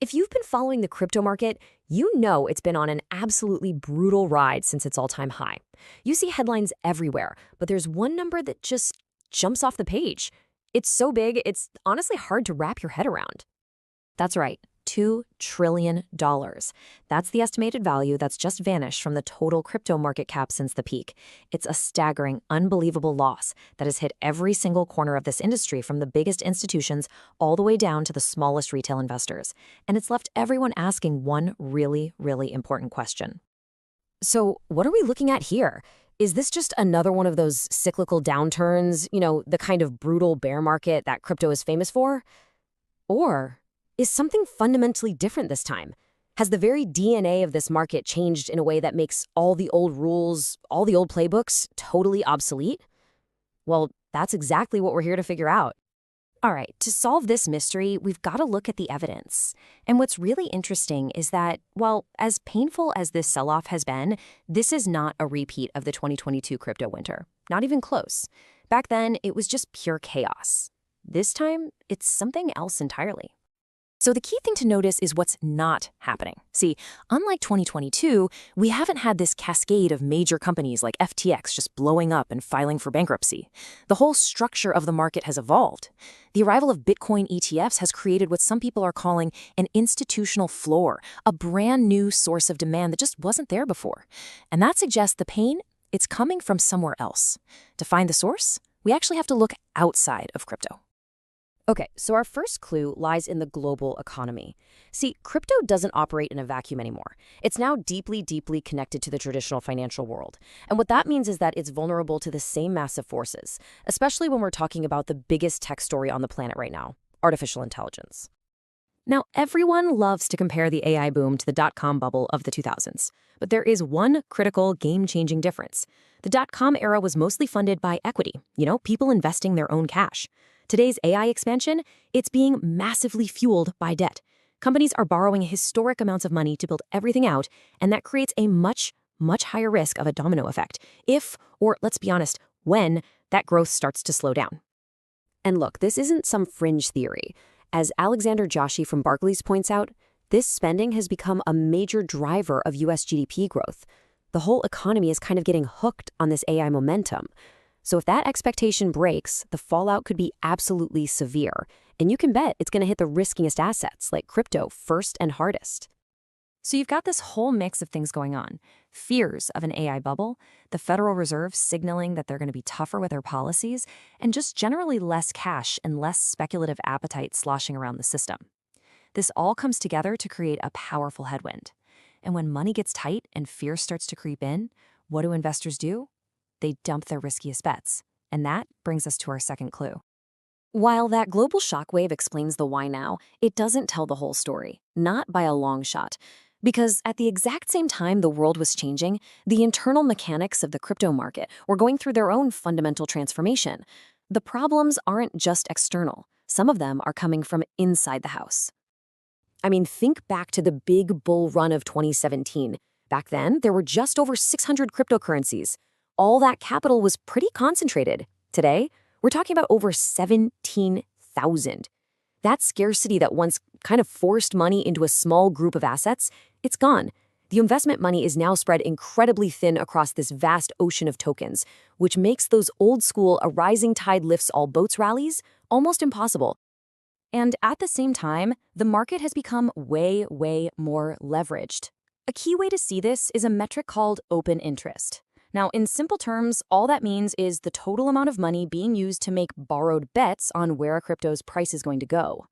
If you've been following the crypto market, you know it's been on an absolutely brutal ride since its all-time high. You see headlines everywhere, but there's one number that just jumps off the page. It's so big, it's honestly hard to wrap your head around. That's right, $2 trillion. That's the estimated value that's just vanished from the total crypto market cap since the peak. It's a staggering, unbelievable loss that has hit every single corner of this industry, from the biggest institutions all the way down to the smallest retail investors. And it's left everyone asking one really, really important question. So what are we looking at here? Is this just another one of those cyclical downturns, the kind of brutal bear market that crypto is famous for? Or is something fundamentally different this time? Has the very DNA of this market changed in a way that makes all the old rules, all the old playbooks, totally obsolete? Well, that's exactly what we're here to figure out. All right, to solve this mystery, we've got to look at the evidence. And what's really interesting is that, well, as painful as this sell-off has been, this is not a repeat of the 2022 crypto winter. Not even close. Back then, it was just pure chaos. This time, it's something else entirely. So the key thing to notice is what's not happening. See, unlike 2022, we haven't had this cascade of major companies like FTX just blowing up and filing for bankruptcy. The whole structure of the market has evolved. The arrival of Bitcoin ETFs has created what some people are calling an institutional floor, a brand new source of demand that just wasn't there before. And that suggests the pain, it's coming from somewhere else. To find the source, we actually have to look outside of crypto. Okay, so our first clue lies in the global economy. See, crypto doesn't operate in a vacuum anymore. It's now deeply, deeply connected to the traditional financial world. And what that means is that it's vulnerable to the same massive forces, especially when we're talking about the biggest tech story on the planet right now, artificial intelligence. Now, everyone loves to compare the AI boom to the dot-com bubble of the 2000s. But there is one critical, game-changing difference. The dot-com era was mostly funded by equity, people investing their own cash. Today's AI expansion, it's being massively fueled by debt. Companies are borrowing historic amounts of money to build everything out, and that creates a much, much higher risk of a domino effect if, or let's be honest, when that growth starts to slow down. And look, this isn't some fringe theory. As Alexander Joshi from Barclays points out, this spending has become a major driver of US GDP growth. The whole economy is kind of getting hooked on this AI momentum. So if that expectation breaks, the fallout could be absolutely severe. And you can bet it's going to hit the riskiest assets, like crypto, first and hardest. So you've got this whole mix of things going on. Fears of an AI bubble, the Federal Reserve signaling that they're going to be tougher with their policies, and just generally less cash and less speculative appetite sloshing around the system. This all comes together to create a powerful headwind. And when money gets tight and fear starts to creep in, what do investors do? They dump their riskiest bets. And that brings us to our second clue. While that global shockwave explains the why now, it doesn't tell the whole story, not by a long shot. Because at the exact same time the world was changing, the internal mechanics of the crypto market were going through their own fundamental transformation. The problems aren't just external. Some of them are coming from inside the house. I mean, think back to the big bull run of 2017. Back then, there were just over 600 cryptocurrencies. All that capital was pretty concentrated. Today, we're talking about over 17,000. That scarcity that once kind of forced money into a small group of assets, it's gone. The investment money is now spread incredibly thin across this vast ocean of tokens, which makes those old-school "a rising tide lifts all boats" rallies almost impossible. And at the same time, the market has become way, way more leveraged. A key way to see this is a metric called open interest. Now, in simple terms, all that means is the total amount of money being used to make borrowed bets on where a crypto's price is going to go.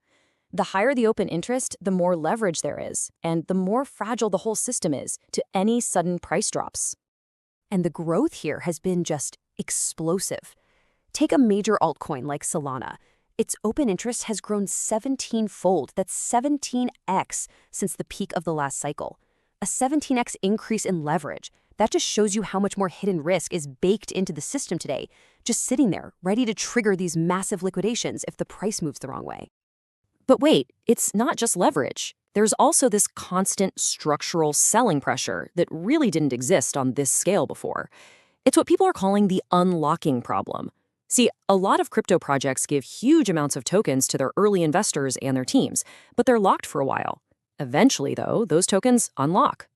The higher the open interest, the more leverage there is, and the more fragile the whole system is to any sudden price drops. And the growth here has been just explosive. Take a major altcoin like Solana. Its open interest has grown 17-fold. That's 17x since the peak of the last cycle. A 17x increase in leverage. That just shows you how much more hidden risk is baked into the system today, just sitting there, ready to trigger these massive liquidations if the price moves the wrong way. But wait, it's not just leverage. There's also this constant structural selling pressure that really didn't exist on this scale before. It's what people are calling the unlocking problem. See, a lot of crypto projects give huge amounts of tokens to their early investors and their teams, but they're locked for a while. Eventually, though, those tokens unlock.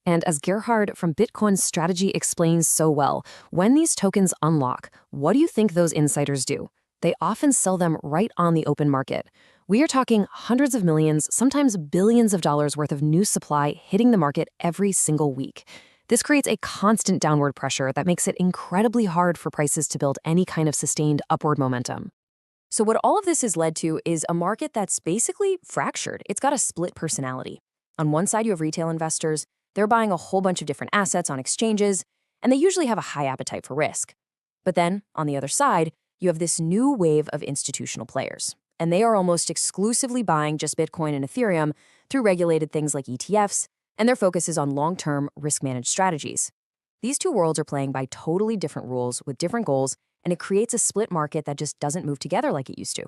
And as Gerhard from Bitcoin Strategy explains so well, when these tokens unlock, what do you think those insiders do? They often sell them right on the open market. We are talking hundreds of millions, sometimes billions of dollars worth of new supply hitting the market every single week. This creates a constant downward pressure that makes it incredibly hard for prices to build any kind of sustained upward momentum. So what all of this has led to is a market that's basically fractured. It's got a split personality. On one side, you have retail investors. They're buying a whole bunch of different assets on exchanges, and they usually have a high appetite for risk. But then, on the other side, you have this new wave of institutional players, and they are almost exclusively buying just Bitcoin and Ethereum through regulated things like ETFs, and their focus is on long-term, risk-managed strategies. These two worlds are playing by totally different rules with different goals, and it creates a split market that just doesn't move together like it used to.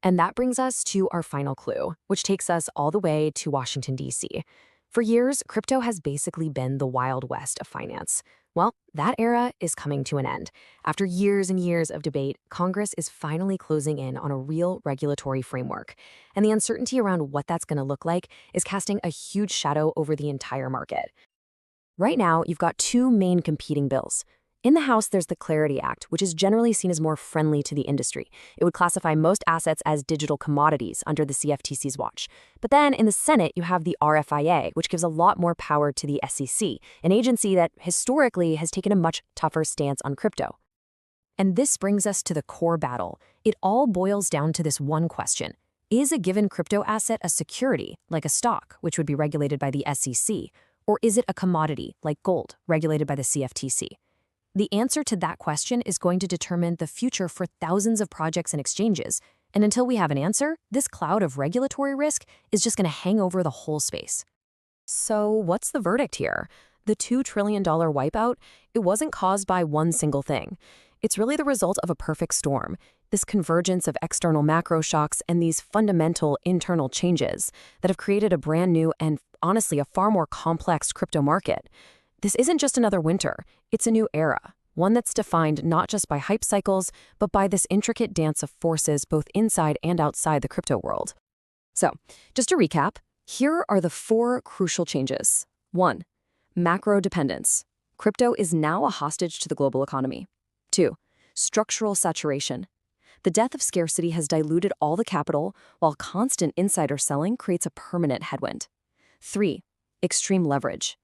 And that brings us to our final clue, which takes us all the way to Washington, D.C. For years, crypto has basically been the Wild West of finance. Well, that era is coming to an end. After years and years of debate, Congress is finally closing in on a real regulatory framework. And the uncertainty around what that's going to look like is casting a huge shadow over the entire market. Right now, you've got two main competing bills. In the House, there's the Clarity Act, which is generally seen as more friendly to the industry. It would classify most assets as digital commodities under the CFTC's watch. But then in the Senate, you have the RFIA, which gives a lot more power to the SEC, an agency that historically has taken a much tougher stance on crypto. And this brings us to the core battle. It all boils down to this one question. Is a given crypto asset a security, like a stock, which would be regulated by the SEC, or is it a commodity, like gold, regulated by the CFTC? The answer to that question is going to determine the future for thousands of projects and exchanges. And until we have an answer, this cloud of regulatory risk is just going to hang over the whole space. So what's the verdict here? The $2 trillion wipeout, it wasn't caused by one single thing. It's really the result of a perfect storm, this convergence of external macro shocks and these fundamental internal changes that have created a brand new and honestly a far more complex crypto market. This isn't just another winter, it's a new era, one that's defined not just by hype cycles, but by this intricate dance of forces both inside and outside the crypto world. So, just to recap, here are the 4 crucial changes. 1. Macro dependence. Crypto is now a hostage to the global economy. 2. Structural saturation. The death of scarcity has diluted all the capital, while constant insider selling creates a permanent headwind. 3. Extreme leverage.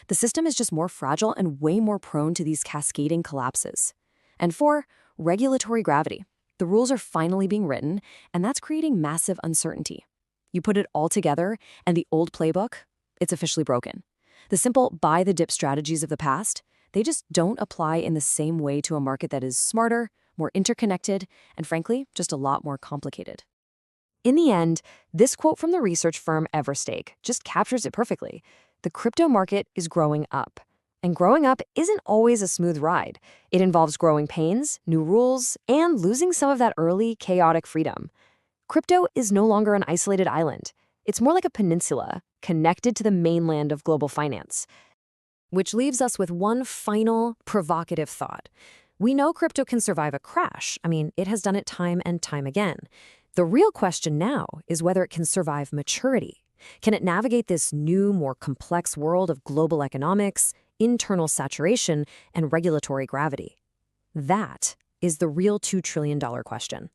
The system is just more fragile and way more prone to these cascading collapses. And 4, regulatory gravity. The rules are finally being written, and that's creating massive uncertainty. You put it all together, and the old playbook, it's officially broken. The simple buy-the-dip strategies of the past, they just don't apply in the same way to a market that is smarter, more interconnected, and frankly, just a lot more complicated. In the end, this quote from the research firm Everstake just captures it perfectly. The crypto market is growing up. And growing up isn't always a smooth ride. It involves growing pains, new rules, and losing some of that early, chaotic freedom. Crypto is no longer an isolated island. It's more like a peninsula, connected to the mainland of global finance. Which leaves us with one final, provocative thought. We know crypto can survive a crash. I mean, it has done it time and time again. The real question now is whether it can survive maturity. Can it navigate this new, more complex world of global economics, internal saturation, and regulatory gravity? That is the real $2 trillion question.